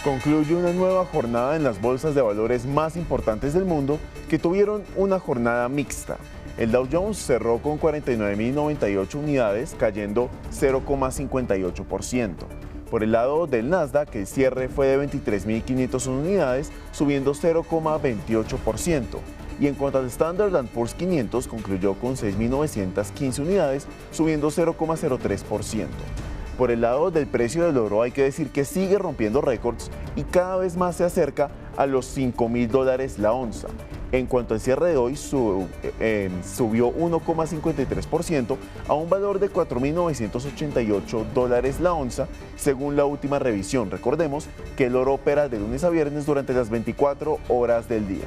Concluye una nueva jornada en las bolsas de valores más importantes del mundo que tuvieron una jornada mixta. El Dow Jones cerró con 49.098 unidades, cayendo 0,58%. Por el lado del Nasdaq, el cierre fue de 23.501 unidades, subiendo 0,28%. Y en cuanto al Standard & Poor's 500, concluyó con 6.915 unidades, subiendo 0,03%. Por el lado del precio del oro, hay que decir que sigue rompiendo récords y cada vez más se acerca a los $5.000 la onza. En cuanto al cierre de hoy, subió 1,53% a un valor de $4.988 la onza, según la última revisión. Recordemos que el oro opera de lunes a viernes durante las 24 horas del día.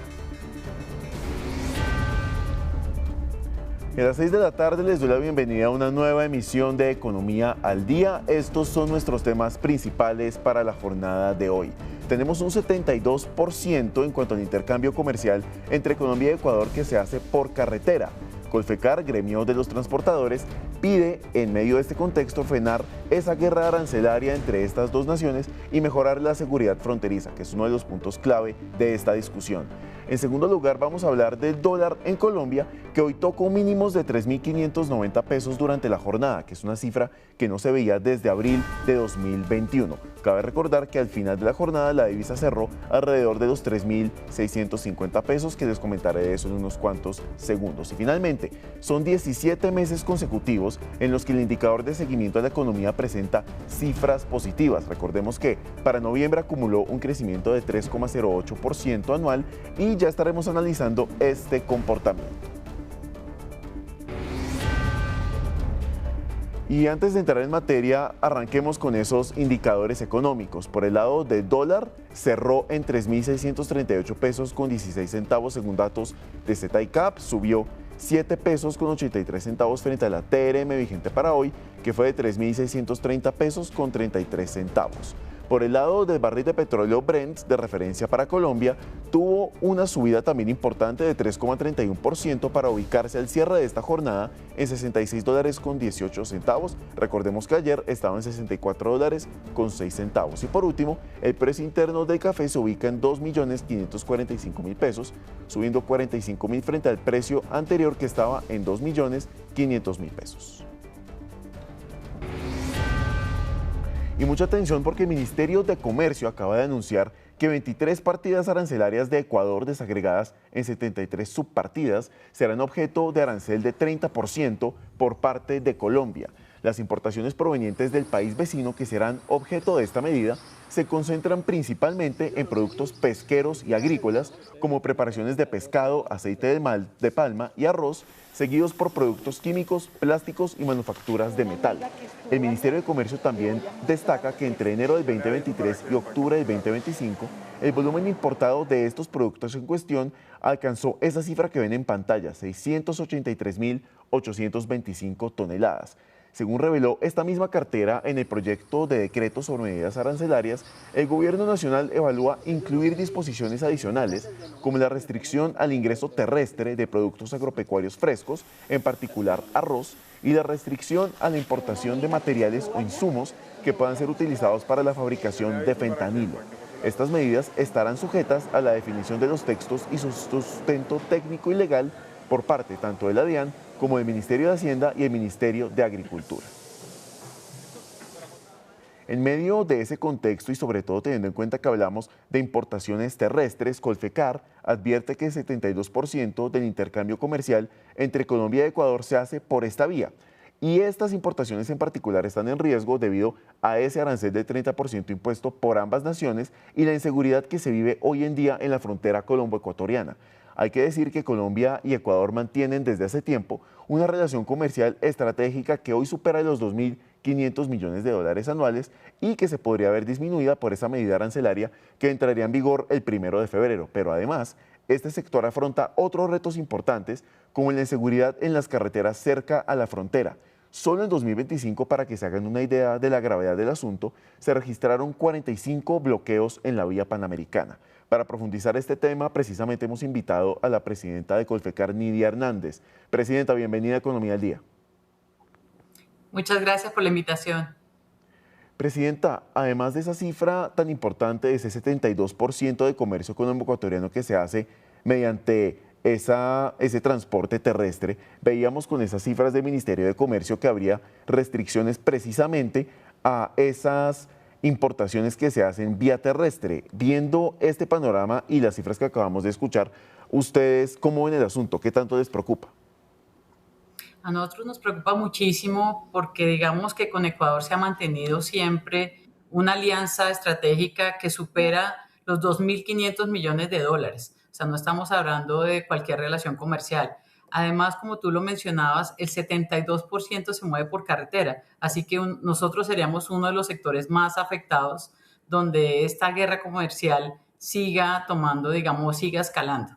A las 6 de la tarde les doy la bienvenida a una nueva emisión de Economía al Día. Estos son nuestros temas principales para la jornada de hoy. Tenemos un 72% en cuanto al intercambio comercial entre Colombia y Ecuador que se hace por carretera. Colfecar, gremio de los transportadores, pide en medio de este contexto frenar esa guerra arancelaria entre estas dos naciones y mejorar la seguridad fronteriza, que es uno de los puntos clave de esta discusión. En segundo lugar, vamos a hablar del dólar en Colombia, que hoy tocó mínimos de 3.590 pesos durante la jornada, que es una cifra que no se veía desde abril de 2021. Cabe recordar que al final de la jornada la divisa cerró alrededor de los 3.650 pesos, que les comentaré de eso en unos cuantos segundos. Y finalmente, son 17 meses consecutivos en los que el indicador de seguimiento de la economía presenta cifras positivas. Recordemos que para noviembre acumuló un crecimiento de 3,08% anual y ya estaremos analizando este comportamiento. Y antes de entrar en materia, arranquemos con esos indicadores económicos. Por el lado del dólar, cerró en 3.638 pesos con 16 centavos según datos de ZICAP, subió 7 pesos con 83 centavos frente a la TRM vigente para hoy, que fue de 3.630 pesos con 33 centavos. Por el lado del barril de petróleo Brent, de referencia para Colombia, tuvo una subida también importante de 3,31% para ubicarse al cierre de esta jornada en $66,18. Recordemos que ayer estaba en $64,06. Y por último, el precio interno del café se ubica en 2.545.000 pesos, subiendo 45.000 frente al precio anterior que estaba en 2.500.000 pesos. Y mucha atención porque el Ministerio de Comercio acaba de anunciar que 23 partidas arancelarias de Ecuador desagregadas en 73 subpartidas serán objeto de arancel de 30% por parte de Colombia. Las importaciones provenientes del país vecino que serán objeto de esta medida se concentran principalmente en productos pesqueros y agrícolas, como preparaciones de pescado, aceite de palma y arroz, seguidos por productos químicos, plásticos y manufacturas de metal. El Ministerio de Comercio también destaca que entre enero del 2023 y octubre del 2025, el volumen importado de estos productos en cuestión alcanzó esa cifra que ven en pantalla, 683.825 toneladas. Según reveló esta misma cartera en el proyecto de decreto sobre medidas arancelarias, el Gobierno Nacional evalúa incluir disposiciones adicionales como la restricción al ingreso terrestre de productos agropecuarios frescos, en particular arroz, y la restricción a la importación de materiales o insumos que puedan ser utilizados para la fabricación de fentanilo. Estas medidas estarán sujetas a la definición de los textos y su sustento técnico y legal por parte tanto de la DIAN como del Ministerio de Hacienda y el Ministerio de Agricultura. En medio de ese contexto y sobre todo teniendo en cuenta que hablamos de importaciones terrestres, Colfecar advierte que el 72% del intercambio comercial entre Colombia y Ecuador se hace por esta vía. Y estas importaciones en particular están en riesgo debido a ese arancel del 30% impuesto por ambas naciones y la inseguridad que se vive hoy en día en la frontera colombo-ecuatoriana. Hay que decir que Colombia y Ecuador mantienen desde hace tiempo una relación comercial estratégica que hoy supera los 2.500 millones de dólares anuales y que se podría ver disminuida por esa medida arancelaria que entraría en vigor el 1 de febrero. Pero además, este sector afronta otros retos importantes como la inseguridad en las carreteras cerca a la frontera. Solo en 2025, para que se hagan una idea de la gravedad del asunto, se registraron 45 bloqueos en la vía panamericana. Para profundizar este tema, precisamente hemos invitado a la presidenta de Colfecar, Nidia Hernández. Presidenta, bienvenida a Economía al Día. Muchas gracias por la invitación. Presidenta, además de esa cifra tan importante, de ese 72% de comercio colombo-ecuatoriano que se hace mediante ese transporte terrestre, veíamos con esas cifras del Ministerio de Comercio que habría restricciones precisamente a esas importaciones que se hacen vía terrestre. Viendo este panorama y las cifras que acabamos de escuchar, ¿ustedes cómo ven el asunto? ¿Qué tanto les preocupa? A nosotros nos preocupa muchísimo porque digamos que con Ecuador se ha mantenido siempre una alianza estratégica que supera los 2.500 millones de dólares. O sea, no estamos hablando de cualquier relación comercial. Además, como tú lo mencionabas, el 72% se mueve por carretera, así que nosotros seríamos uno de los sectores más afectados donde esta guerra comercial siga tomando, digamos, siga escalando.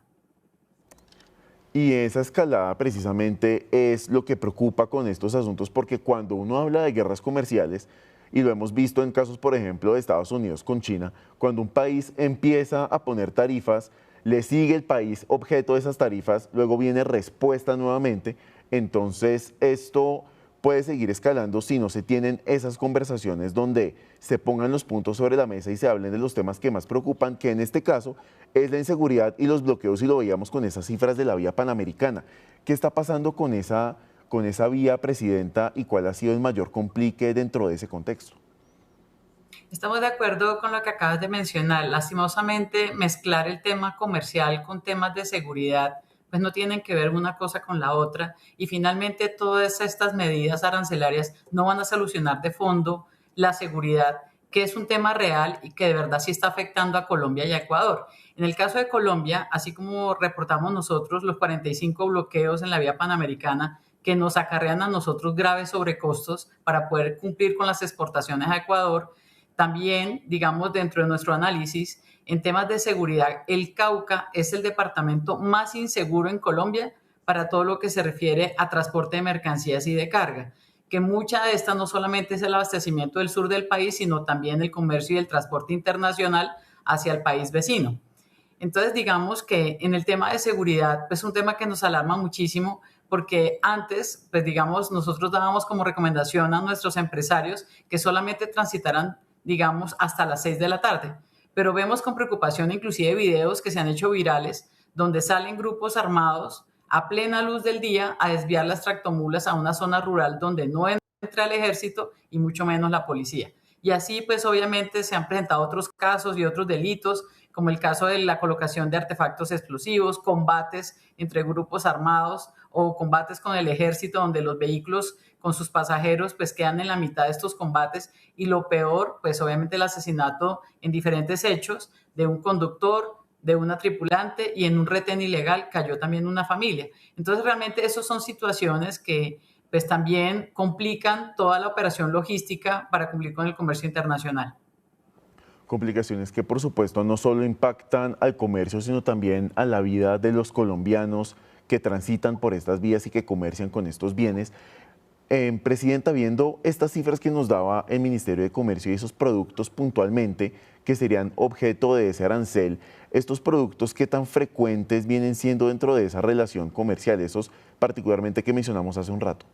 Y esa escalada precisamente es lo que preocupa con estos asuntos, porque cuando uno habla de guerras comerciales, y lo hemos visto en casos, por ejemplo, de Estados Unidos con China, cuando un país empieza a poner tarifas, le sigue el país objeto de esas tarifas, luego viene respuesta nuevamente, entonces esto puede seguir escalando si no se tienen esas conversaciones donde se pongan los puntos sobre la mesa y se hablen de los temas que más preocupan, que en este caso es la inseguridad y los bloqueos, y lo veíamos con esas cifras de la vía panamericana. ¿Qué está pasando con esa vía, Presidenta, y cuál ha sido el mayor complique dentro de ese contexto? Estamos de acuerdo con lo que acabas de mencionar. Lastimosamente, mezclar el tema comercial con temas de seguridad, pues no tienen que ver una cosa con la otra. Y finalmente, todas estas medidas arancelarias no van a solucionar de fondo la seguridad, que es un tema real y que de verdad sí está afectando a Colombia y a Ecuador. En el caso de Colombia, así como reportamos nosotros los 45 bloqueos en la vía panamericana, que nos acarrean a nosotros graves sobrecostos para poder cumplir con las exportaciones a Ecuador, también, digamos, dentro de nuestro análisis, en temas de seguridad, el Cauca es el departamento más inseguro en Colombia para todo lo que se refiere a transporte de mercancías y de carga, que mucha de esta no solamente es el abastecimiento del sur del país, sino también el comercio y el transporte internacional hacia el país vecino. Entonces, digamos que en el tema de seguridad, pues es un tema que nos alarma muchísimo porque antes, pues digamos, nosotros dábamos como recomendación a nuestros empresarios que solamente transitaran, digamos, hasta las 6 de la tarde. Pero vemos con preocupación inclusive videos que se han hecho virales donde salen grupos armados a plena luz del día a desviar las tractomulas a una zona rural donde no entra el ejército y mucho menos la policía. Y así, pues obviamente se han presentado otros casos y otros delitos, como el caso de la colocación de artefactos explosivos, combates entre grupos armados o combates con el ejército, donde los vehículos con sus pasajeros pues quedan en la mitad de estos combates, y lo peor, pues obviamente el asesinato en diferentes hechos de un conductor, de una tripulante, y en un retén ilegal cayó también una familia. Entonces realmente esas son situaciones que pues también complican toda la operación logística para cumplir con el comercio internacional. Complicaciones que por supuesto no solo impactan al comercio, sino también a la vida de los colombianos que transitan por estas vías y que comercian con estos bienes. Presidenta, viendo estas cifras que nos daba el Ministerio de Comercio y esos productos puntualmente que serían objeto de ese arancel, estos productos, ¿qué tan frecuentes vienen siendo dentro de esa relación comercial, esos particularmente que mencionamos hace un rato?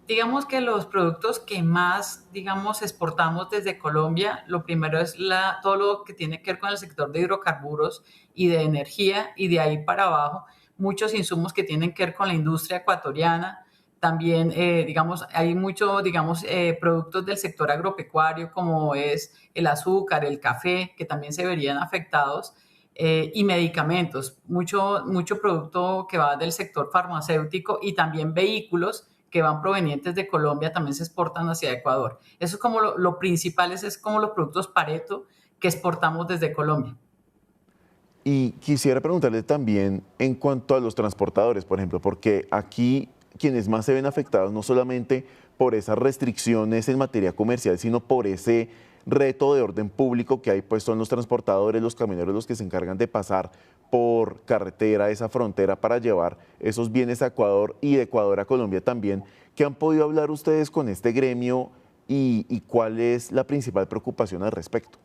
Digamos que los productos que más, digamos, exportamos desde Colombia, lo primero es todo lo que tiene que ver con el sector de hidrocarburos y de energía, y de ahí para abajo, muchos insumos que tienen que ver con la industria ecuatoriana. También, digamos, hay muchos, digamos, productos del sector agropecuario, como es el azúcar, el café, que también se verían afectados, y medicamentos, mucho producto que va del sector farmacéutico, y también vehículos que van provenientes de Colombia también se exportan hacia Ecuador. Eso es como lo principal, es como los productos Pareto que exportamos desde Colombia. Y quisiera preguntarle también en cuanto a los transportadores, por ejemplo, porque aquí quienes más se ven afectados no solamente por esas restricciones en materia comercial, sino por ese reto de orden público que hay, pues son los transportadores, los camioneros los que se encargan de pasar por carretera esa frontera para llevar esos bienes a Ecuador y de Ecuador a Colombia también. ¿Qué han podido hablar ustedes con este gremio y cuál es la principal preocupación al respecto?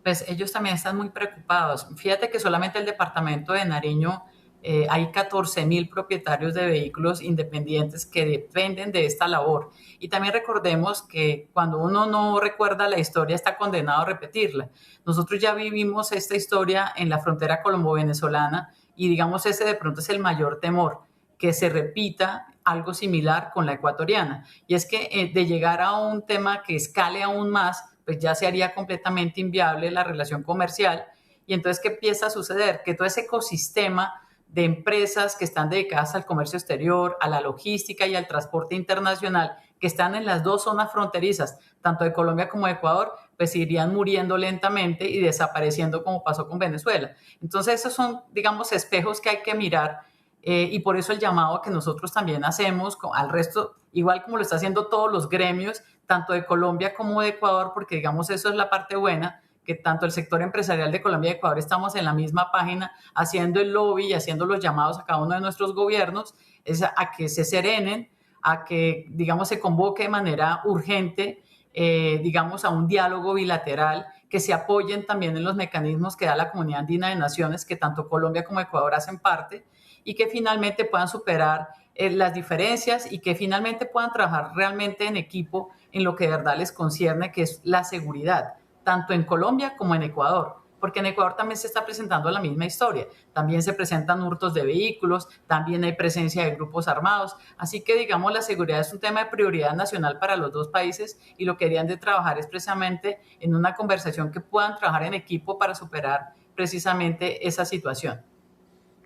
Pues ellos también están muy preocupados. Fíjate que solamente el departamento de Nariño Hay 14.000 propietarios de vehículos independientes que dependen de esta labor. Y también recordemos que cuando uno no recuerda la historia está condenado a repetirla. Nosotros ya vivimos esta historia en la frontera colombo-venezolana y digamos ese de pronto es el mayor temor, que se repita algo similar con la ecuatoriana. Y es que de llegar a un tema que escale aún más, pues ya se haría completamente inviable la relación comercial. Y entonces, ¿qué empieza a suceder? Que todo ese ecosistema de empresas que están dedicadas al comercio exterior, a la logística y al transporte internacional, que están en las dos zonas fronterizas, tanto de Colombia como de Ecuador, pues irían muriendo lentamente y desapareciendo como pasó con Venezuela. Entonces, esos son, digamos, espejos que hay que mirar y por eso el llamado que nosotros también hacemos al resto, igual como lo está haciendo todos los gremios, tanto de Colombia como de Ecuador, porque digamos eso es la parte buena, que tanto el sector empresarial de Colombia y Ecuador estamos en la misma página haciendo el lobby y haciendo los llamados a cada uno de nuestros gobiernos, es a que se serenen, a que, digamos, se convoque de manera urgente, digamos, a un diálogo bilateral, que se apoyen también en los mecanismos que da la Comunidad Andina de Naciones, que tanto Colombia como Ecuador hacen parte, y que finalmente puedan superar las diferencias y que finalmente puedan trabajar realmente en equipo en lo que de verdad les concierne, que es la seguridad, tanto en Colombia como en Ecuador, porque en Ecuador también se está presentando la misma historia. También se presentan hurtos de vehículos, también hay presencia de grupos armados. Así que, digamos, la seguridad es un tema de prioridad nacional para los dos países y lo que deberían de trabajar es precisamente en una conversación que puedan trabajar en equipo para superar precisamente esa situación.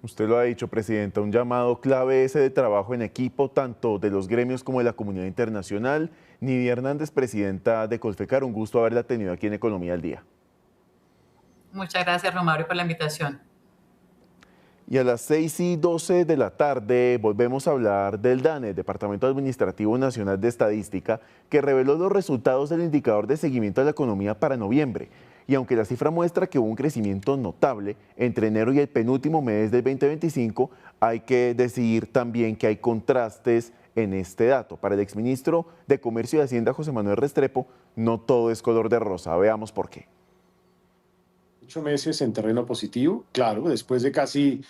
Usted lo ha dicho, Presidenta, un llamado clave ese de trabajo en equipo, tanto de los gremios como de la comunidad internacional. Nidia Hernández, Presidenta de Colfecar, un gusto haberla tenido aquí en Economía al Día. Muchas gracias, Romario, por la invitación. Y a las 6:12 de la tarde volvemos a hablar del DANE, Departamento Administrativo Nacional de Estadística, que reveló los resultados del indicador de seguimiento de la economía para noviembre. Y aunque la cifra muestra que hubo un crecimiento notable entre enero y el penúltimo mes del 2025, hay que decir también que hay contrastes en este dato. Para el exministro de Comercio y Hacienda, José Manuel Restrepo, no todo es color de rosa. Veamos por qué. 8 meses en terreno positivo, claro, después de casi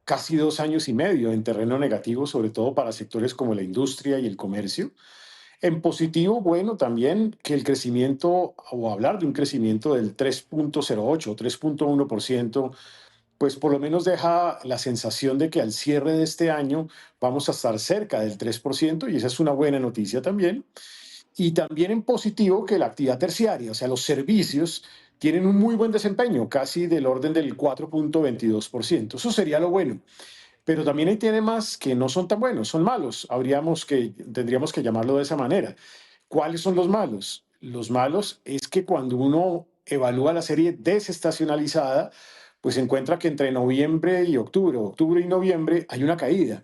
2 años y medio en terreno negativo, sobre todo para sectores como la industria y el comercio. En positivo, bueno, también que el crecimiento, o hablar de un crecimiento del 3.08 o 3.1%, pues por lo menos deja la sensación de que al cierre de este año vamos a estar cerca del 3%, y esa es una buena noticia también. Y también en positivo que la actividad terciaria, o sea, los servicios, tienen un muy buen desempeño, casi del orden del 4.22%. Eso sería lo bueno. Pero también hay temas que no son tan buenos, son malos. Tendríamos que llamarlo de esa manera. ¿Cuáles son los malos? Los malos es que cuando uno evalúa la serie desestacionalizada, pues se encuentra que entre noviembre y octubre y noviembre, hay una caída,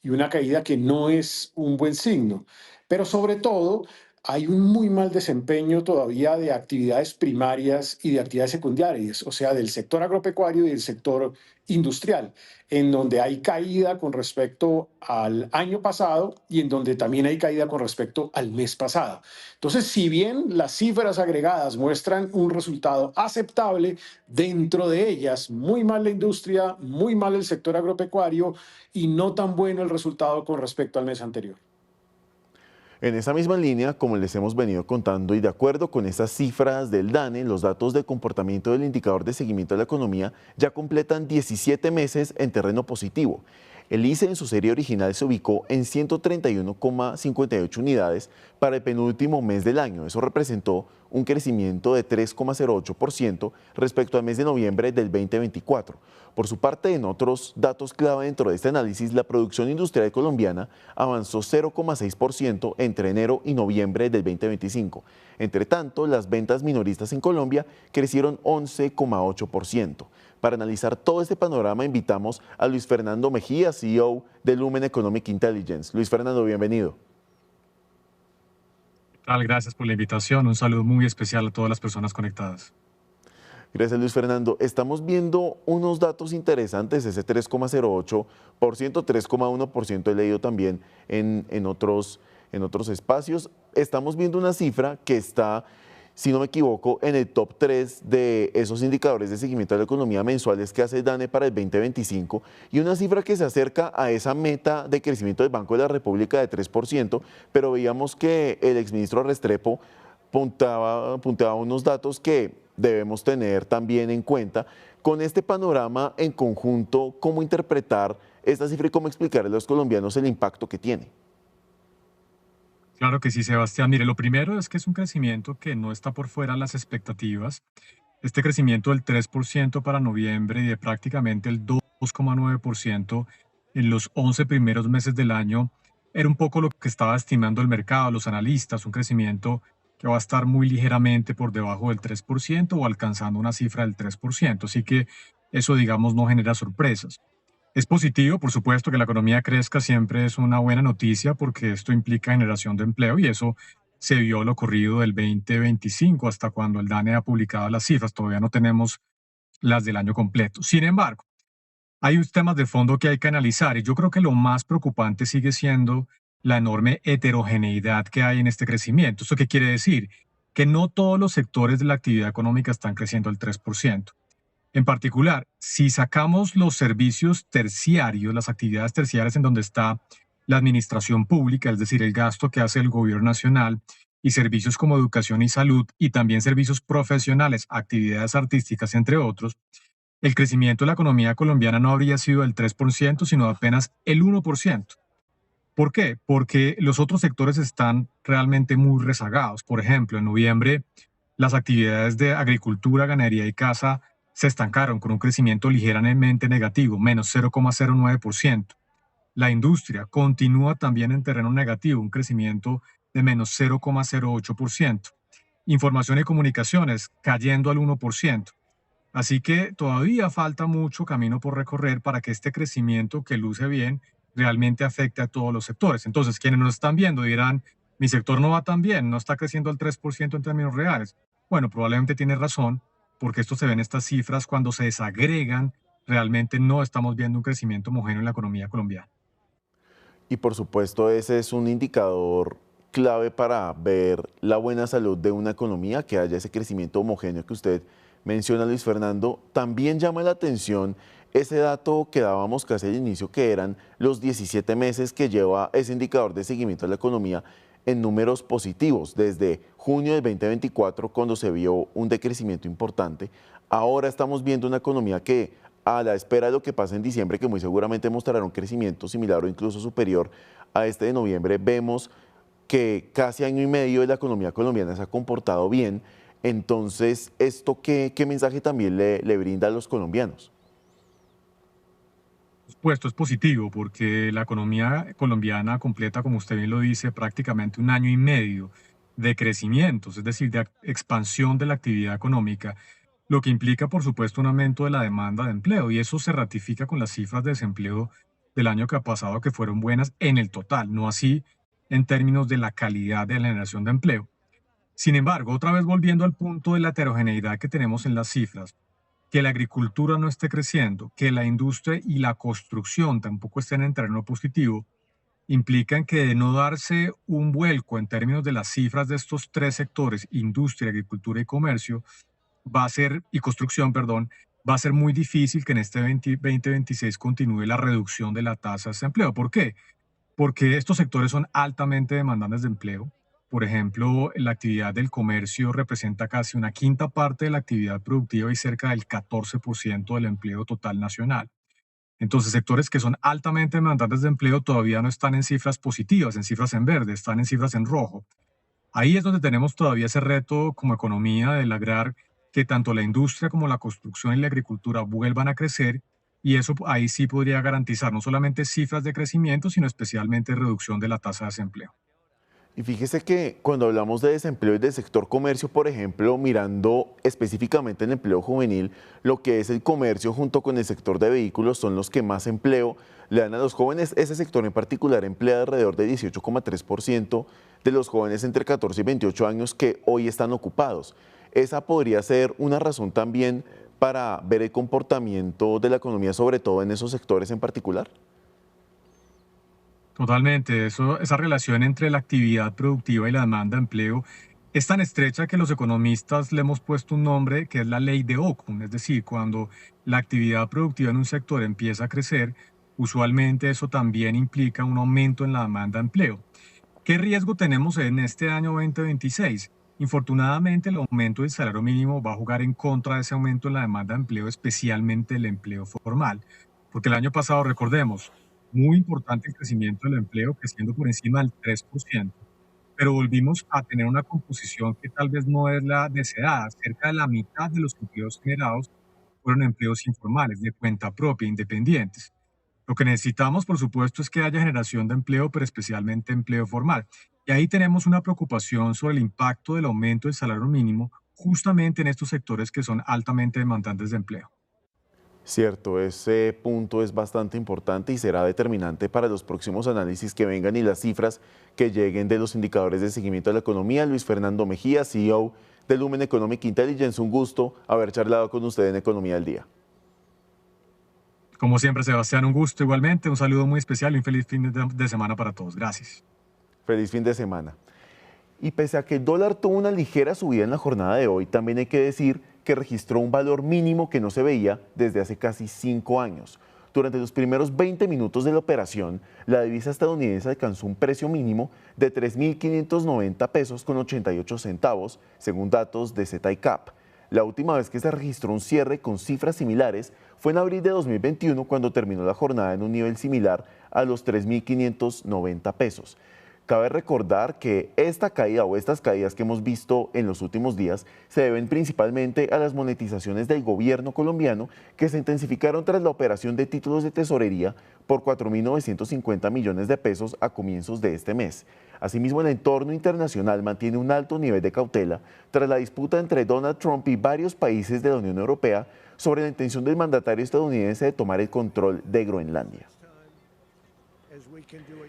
y una caída que no es un buen signo. Pero sobre todo, hay un muy mal desempeño todavía de actividades primarias y de actividades secundarias, o sea, del sector agropecuario y del sector industrial, en donde hay caída con respecto al año pasado y en donde también hay caída con respecto al mes pasado. Entonces, si bien las cifras agregadas muestran un resultado aceptable, dentro de ellas muy mal la industria, muy mal el sector agropecuario y no tan bueno el resultado con respecto al mes anterior. En esa misma línea, como les hemos venido contando y de acuerdo con esas cifras del DANE, los datos de comportamiento del indicador de seguimiento de la economía ya completan 17 meses en terreno positivo. El ICE en su serie original se ubicó en 131,58 unidades para el penúltimo mes del año. Eso representó un crecimiento de 3,08% respecto al mes de noviembre del 2024. Por su parte, en otros datos clave dentro de este análisis, la producción industrial colombiana avanzó 0,6% entre enero y noviembre del 2025. Entre tanto, las ventas minoristas en Colombia crecieron 11,8%. Para analizar todo este panorama, invitamos a Luis Fernando Mejía, CEO de Lumen Economic Intelligence. Luis Fernando, bienvenido. ¿Qué tal? Gracias por la invitación. Un saludo muy especial a todas las personas conectadas. Gracias, Luis Fernando. Estamos viendo unos datos interesantes, ese 3,08%, 3,1% he leído también en otros espacios. Estamos viendo una cifra que está si no me equivoco, en el top 3 de esos indicadores de seguimiento de la economía mensuales que hace el DANE para el 2025 y una cifra que se acerca a esa meta de crecimiento del Banco de la República de 3%, pero veíamos que el exministro Restrepo punteaba unos datos que debemos tener también en cuenta. Con este panorama en conjunto, ¿cómo interpretar esta cifra y cómo explicarle a los colombianos el impacto que tiene? Claro que sí, Sebastián. Mire, lo primero es que es un crecimiento que no está por fuera de las expectativas. Este crecimiento del 3% para noviembre y de prácticamente el 2,9% en los 11 primeros meses del año era un poco lo que estaba estimando el mercado, los analistas, un crecimiento que va a estar muy ligeramente por debajo del 3% o alcanzando una cifra del 3%. Así que eso, digamos, no genera sorpresas. Es positivo, por supuesto, que la economía crezca, siempre es una buena noticia porque esto implica generación de empleo y eso se vio lo ocurrido del 2025 hasta cuando el DANE ha publicado las cifras. Todavía no tenemos las del año completo. Sin embargo, hay temas de fondo que hay que analizar y yo creo que lo más preocupante sigue siendo la enorme heterogeneidad que hay en este crecimiento. ¿Esto qué quiere decir? Que no todos los sectores de la actividad económica están creciendo al 3%. En particular, si sacamos los servicios terciarios, las actividades terciarias en donde está la administración pública, es decir, el gasto que hace el gobierno nacional, y servicios como educación y salud, y también servicios profesionales, actividades artísticas, entre otros, el crecimiento de la economía colombiana no habría sido del 3%, sino apenas el 1%. ¿Por qué? Porque los otros sectores están realmente muy rezagados. Por ejemplo, en noviembre, las actividades de agricultura, ganadería y caza se estancaron con un crecimiento ligeramente negativo, menos 0,09%. La industria continúa también en terreno negativo, un crecimiento de menos 0,08%. Información y comunicaciones cayendo al 1%. Así que todavía falta mucho camino por recorrer para que este crecimiento que luce bien realmente afecte a todos los sectores. Entonces, quienes nos están viendo dirán, mi sector no va tan bien, no está creciendo al 3% en términos reales. Bueno, probablemente tiene razón, porque esto se ve en estas cifras cuando se desagregan, realmente no estamos viendo un crecimiento homogéneo en la economía colombiana. Y por supuesto ese es un indicador clave para ver la buena salud de una economía, que haya ese crecimiento homogéneo que usted menciona, Luis Fernando. También llama la atención ese dato que dábamos casi al inicio, que eran los 17 meses que lleva ese indicador de seguimiento de la economía en números positivos, desde junio del 2024, cuando se vio un decrecimiento importante. Ahora estamos viendo una economía que, a la espera de lo que pase en diciembre, que muy seguramente mostrará un crecimiento similar o incluso superior a este de noviembre, vemos que casi año y medio de la economía colombiana se ha comportado bien. Entonces, ¿esto qué mensaje también le brinda a los colombianos? Por supuesto, es positivo porque la economía colombiana completa, como usted bien lo dice, prácticamente un año y medio de crecimientos, es decir, de expansión de la actividad económica, lo que implica, por supuesto, un aumento de la demanda de empleo y eso se ratifica con las cifras de desempleo del año que ha pasado, que fueron buenas en el total, no así en términos de la calidad de la generación de empleo. Sin embargo, otra vez volviendo al punto de la heterogeneidad que tenemos en las cifras, que la agricultura no esté creciendo, que la industria y la construcción tampoco estén en terreno positivo, implican que de no darse un vuelco en términos de las cifras de estos tres sectores, industria, agricultura y comercio, va a ser, y construcción, perdón, va a ser muy difícil que en este 2026 continúe la reducción de la tasa de desempleo. ¿Por qué? Porque estos sectores son altamente demandantes de empleo. Por ejemplo, la actividad del comercio representa casi una quinta parte de la actividad productiva y cerca del 14% del empleo total nacional. Entonces, sectores que son altamente demandantes de empleo todavía no están en cifras positivas, en cifras en verde, están en cifras en rojo. Ahí es donde tenemos todavía ese reto como economía de lograr que tanto la industria como la construcción y la agricultura vuelvan a crecer y eso ahí sí podría garantizar no solamente cifras de crecimiento, sino especialmente reducción de la tasa de desempleo. Y fíjese que cuando hablamos de desempleo y del sector comercio, por ejemplo, mirando específicamente el empleo juvenil, lo que es el comercio junto con el sector de vehículos son los que más empleo le dan a los jóvenes. Ese sector en particular emplea alrededor de 18,3% de los jóvenes entre 14 y 28 años que hoy están ocupados. Esa podría ser una razón también para ver el comportamiento de la economía, sobre todo en esos sectores en particular. Totalmente, esa relación entre la actividad productiva y la demanda de empleo Es tan estrecha que los economistas le hemos puesto un nombre que es la ley de Ockham, es decir, cuando la actividad productiva en un sector empieza a crecer, usualmente eso también implica un aumento en la demanda de empleo. ¿Qué riesgo tenemos en este año 2026? Infortunadamente, el aumento del salario mínimo va a jugar en contra de ese aumento en la demanda de empleo, especialmente el empleo formal. Porque el año pasado, recordemos, muy importante el crecimiento del empleo, creciendo por encima del 3%, pero volvimos a tener una composición que tal vez no es la deseada. Cerca de la mitad de los empleos generados fueron empleos informales, de cuenta propia, independientes. Lo que necesitamos, por supuesto, es que haya generación de empleo, pero especialmente empleo formal. Y ahí tenemos una preocupación sobre el impacto del aumento del salario mínimo justamente en estos sectores que son altamente demandantes de empleo. Cierto, ese punto es bastante importante y será determinante para los próximos análisis que vengan y las cifras que lleguen de los indicadores de seguimiento de la economía. Luis Fernando Mejía, CEO de Lumen Economic Intelligence, un gusto haber charlado con usted en Economía al Día. Como siempre, Sebastián, un gusto igualmente, un saludo muy especial y un feliz fin de semana para todos. Gracias. Feliz fin de semana. Y pese a que el dólar tuvo una ligera subida en la jornada de hoy, también hay que decir que registró un valor mínimo que no se veía desde hace casi 5 años. Durante los primeros 20 minutos de la operación, la divisa estadounidense alcanzó un precio mínimo de 3.590 pesos con 88 centavos, según datos de Z-ICAP. La última vez que se registró un cierre con cifras similares fue en abril de 2021, cuando terminó la jornada en un nivel similar a los 3.590 pesos. Cabe recordar que esta caída o estas caídas que hemos visto en los últimos días se deben principalmente a las monetizaciones del gobierno colombiano, que se intensificaron tras la operación de títulos de tesorería por 4.950 millones de pesos a comienzos de este mes. Asimismo, el entorno internacional mantiene un alto nivel de cautela tras la disputa entre Donald Trump y varios países de la Unión Europea sobre la intención del mandatario estadounidense de tomar el control de Groenlandia.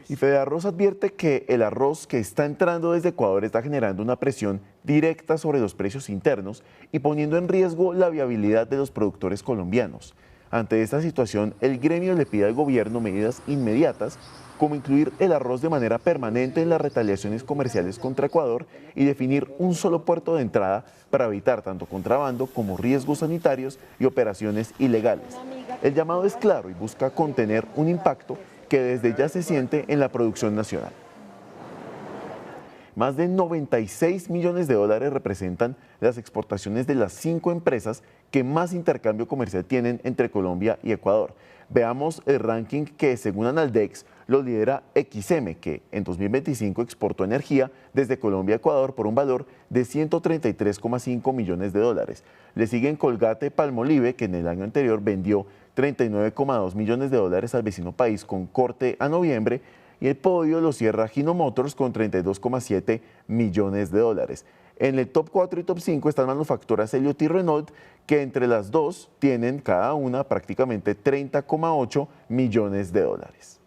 Y Fedearroz advierte que el arroz que está entrando desde Ecuador está generando una presión directa sobre los precios internos y poniendo en riesgo la viabilidad de los productores colombianos. Ante esta situación, el gremio le pide al gobierno medidas inmediatas, como incluir el arroz de manera permanente en las retaliaciones comerciales contra Ecuador y definir un solo puerto de entrada para evitar tanto contrabando como riesgos sanitarios y operaciones ilegales. El llamado es claro y busca contener un impacto que desde ya se siente en la producción nacional. Más de 96 millones de dólares representan las exportaciones de las 5 empresas que más intercambio comercial tienen entre Colombia y Ecuador. Veamos el ranking que, según Analdex, lo lidera XM, que en 2025 exportó energía desde Colombia a Ecuador por un valor de 133,5 millones de dólares. Le siguen Colgate Palmolive, que en el año anterior vendió 39,2 millones de dólares al vecino país con corte a noviembre, y el podio lo cierra Gino Motors con 32,7 millones de dólares. En el top 4 y top 5 están manufacturas Elliott y Renault, que entre las dos tienen cada una prácticamente 30,8 millones de dólares.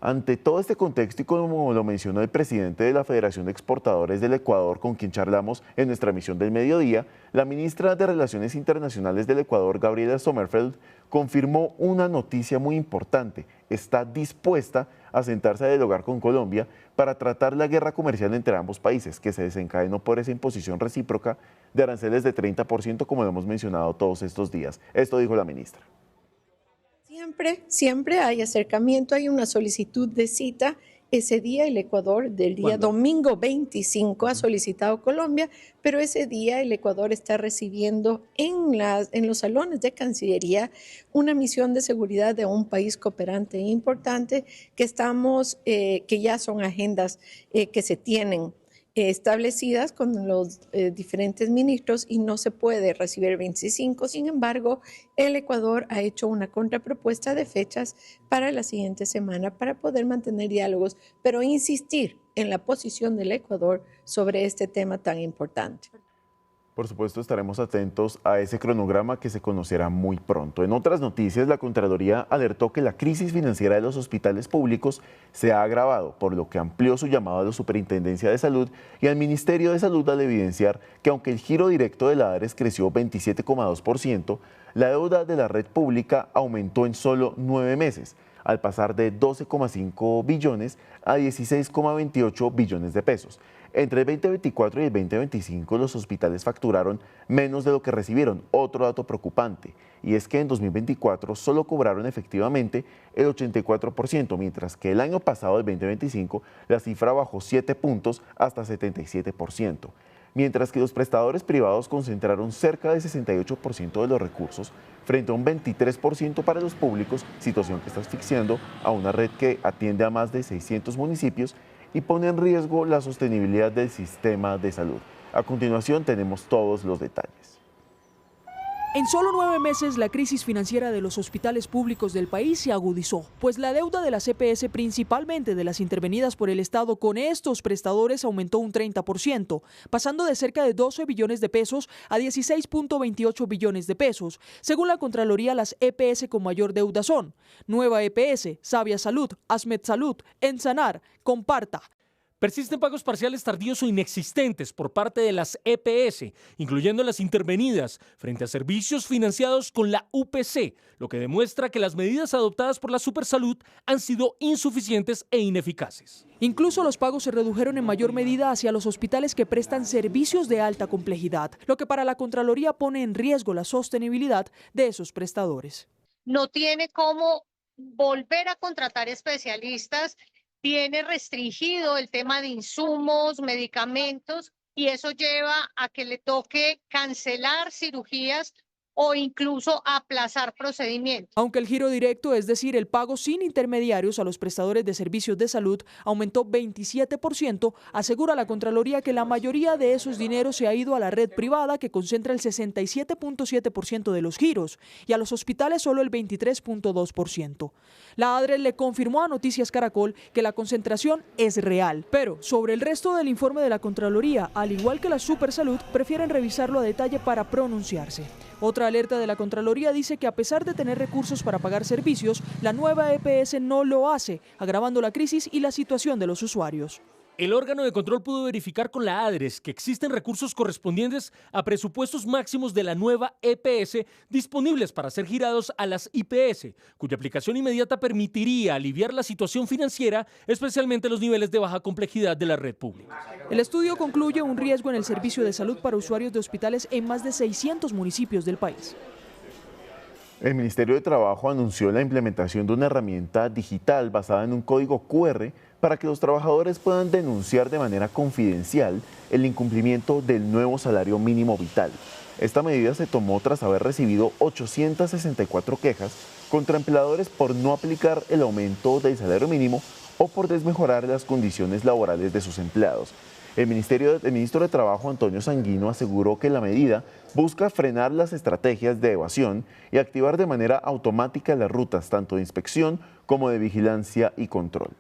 Ante todo este contexto, y como lo mencionó el presidente de la Federación de Exportadores del Ecuador, con quien charlamos en nuestra emisión del mediodía, la ministra de Relaciones Internacionales del Ecuador, Gabriela Sommerfeld, confirmó una noticia muy importante. Está dispuesta a sentarse a dialogar con Colombia para tratar la guerra comercial entre ambos países, que se desencadenó por esa imposición recíproca de aranceles de 30%, como lo hemos mencionado todos estos días. Esto dijo la ministra. Siempre hay acercamiento, hay una solicitud de cita. Ese día el Ecuador, del día domingo 25, ha solicitado Colombia, pero ese día el Ecuador está recibiendo en los salones de Cancillería una misión de seguridad de un país cooperante importante que ya son agendas que se tienen establecidas con los diferentes ministros y no se puede recibir 25. Sin embargo, el Ecuador ha hecho una contrapropuesta de fechas para la siguiente semana para poder mantener diálogos, pero insistir en la posición del Ecuador sobre este tema tan importante. Por supuesto, estaremos atentos a ese cronograma que se conocerá muy pronto. En otras noticias, la Contraloría alertó que la crisis financiera de los hospitales públicos se ha agravado, por lo que amplió su llamado a la Superintendencia de Salud y al Ministerio de Salud al evidenciar que aunque el giro directo de la ARES creció 27,2%, la deuda de la red pública aumentó en solo 9 meses, al pasar de 12,5 billones a 16,28 billones de pesos. Entre el 2024 y el 2025 los hospitales facturaron menos de lo que recibieron. Otro dato preocupante, y es que en 2024 solo cobraron efectivamente el 84%, mientras que el año pasado, el 2025, la cifra bajó 7 puntos hasta 77%. Mientras que los prestadores privados concentraron cerca del 68% de los recursos frente a un 23% para los públicos, situación que está asfixiando a una red que atiende a más de 600 municipios y pone en riesgo la sostenibilidad del sistema de salud. A continuación tenemos todos los detalles. En solo 9 meses, la crisis financiera de los hospitales públicos del país se agudizó, pues la deuda de las EPS, principalmente de las intervenidas por el Estado con estos prestadores, aumentó un 30%, pasando de cerca de 12 billones de pesos a 16.28 billones de pesos. Según la Contraloría, las EPS con mayor deuda son Nueva EPS, Sabia Salud, Asmed Salud, Ensanar, Comparta. Persisten pagos parciales tardíos o inexistentes por parte de las EPS, incluyendo las intervenidas, frente a servicios financiados con la UPC, lo que demuestra que las medidas adoptadas por la Supersalud han sido insuficientes e ineficaces. Incluso los pagos se redujeron en mayor medida hacia los hospitales que prestan servicios de alta complejidad, lo que para la Contraloría pone en riesgo la sostenibilidad de esos prestadores. No tiene cómo volver a contratar especialistas, tiene restringido el tema de insumos, medicamentos, y eso lleva a que le toque cancelar cirugías o incluso aplazar procedimientos. Aunque el giro directo, es decir, el pago sin intermediarios a los prestadores de servicios de salud, aumentó 27%, asegura la Contraloría que la mayoría de esos dineros se ha ido a la red privada, que concentra el 67.7% de los giros, y a los hospitales solo el 23.2%. La ADRE le confirmó a Noticias Caracol que la concentración es real, pero sobre el resto del informe de la Contraloría, al igual que la Supersalud, prefieren revisarlo a detalle para pronunciarse. Otra alerta de la Contraloría dice que a pesar de tener recursos para pagar servicios, la nueva EPS no lo hace, agravando la crisis y la situación de los usuarios. El órgano de control pudo verificar con la ADRES que existen recursos correspondientes a presupuestos máximos de la nueva EPS disponibles para ser girados a las IPS, cuya aplicación inmediata permitiría aliviar la situación financiera, especialmente los niveles de baja complejidad de la red pública. El estudio concluye un riesgo en el servicio de salud para usuarios de hospitales en más de 600 municipios del país. El Ministerio de Trabajo anunció la implementación de una herramienta digital basada en un código QR para que los trabajadores puedan denunciar de manera confidencial el incumplimiento del nuevo salario mínimo vital. Esta medida se tomó tras haber recibido 864 quejas contra empleadores por no aplicar el aumento del salario mínimo o por desmejorar las condiciones laborales de sus empleados. El ministro de Trabajo, Antonio Sanguino, aseguró que la medida busca frenar las estrategias de evasión y activar de manera automática las rutas tanto de inspección como de vigilancia y control.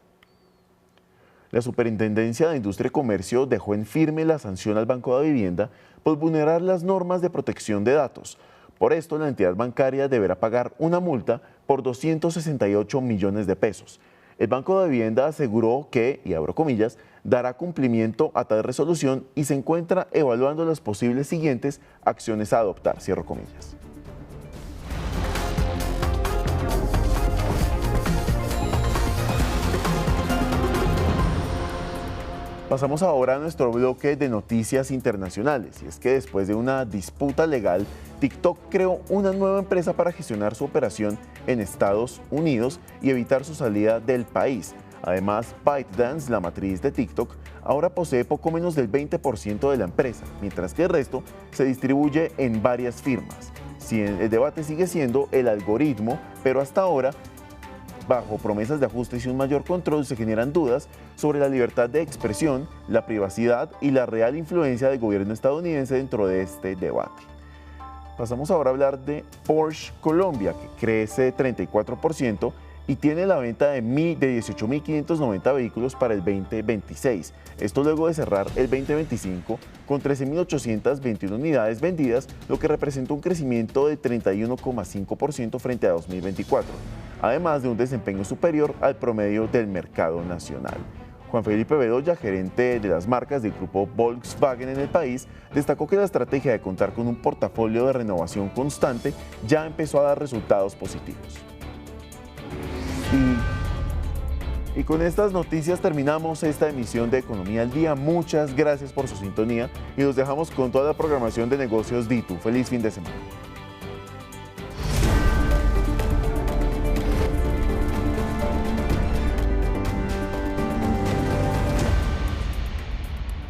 La Superintendencia de Industria y Comercio dejó en firme la sanción al Banco de Vivienda por vulnerar las normas de protección de datos. Por esto, la entidad bancaria deberá pagar una multa por 268 millones de pesos. El Banco de Vivienda aseguró que, y abro comillas, dará cumplimiento a tal resolución y se encuentra evaluando las posibles siguientes acciones a adoptar, cierro comillas. Pasamos ahora a nuestro bloque de noticias internacionales, y es que después de una disputa legal, TikTok creó una nueva empresa para gestionar su operación en Estados Unidos y evitar su salida del país. Además, ByteDance, la matriz de TikTok, ahora posee poco menos del 20% de la empresa, mientras que el resto se distribuye en varias firmas. El debate sigue siendo el algoritmo, pero hasta ahora, bajo promesas de ajustes y un mayor control, se generan dudas sobre la libertad de expresión, la privacidad y la real influencia del gobierno estadounidense dentro de este debate. Pasamos ahora a hablar de Porsche Colombia, que crece 34% y tiene la venta de 18.590 vehículos para el 2026. Esto luego de cerrar el 2025 con 13.821 unidades vendidas, lo que representa un crecimiento de 31,5% frente a 2024, además de un desempeño superior al promedio del mercado nacional. Juan Felipe Bedoya, gerente de las marcas del grupo Volkswagen en el país, destacó que la estrategia de contar con un portafolio de renovación constante ya empezó a dar resultados positivos. Y con estas noticias terminamos esta emisión de Economía al Día. Muchas gracias por su sintonía y los dejamos con toda la programación de Negocios DITU. Feliz fin de semana.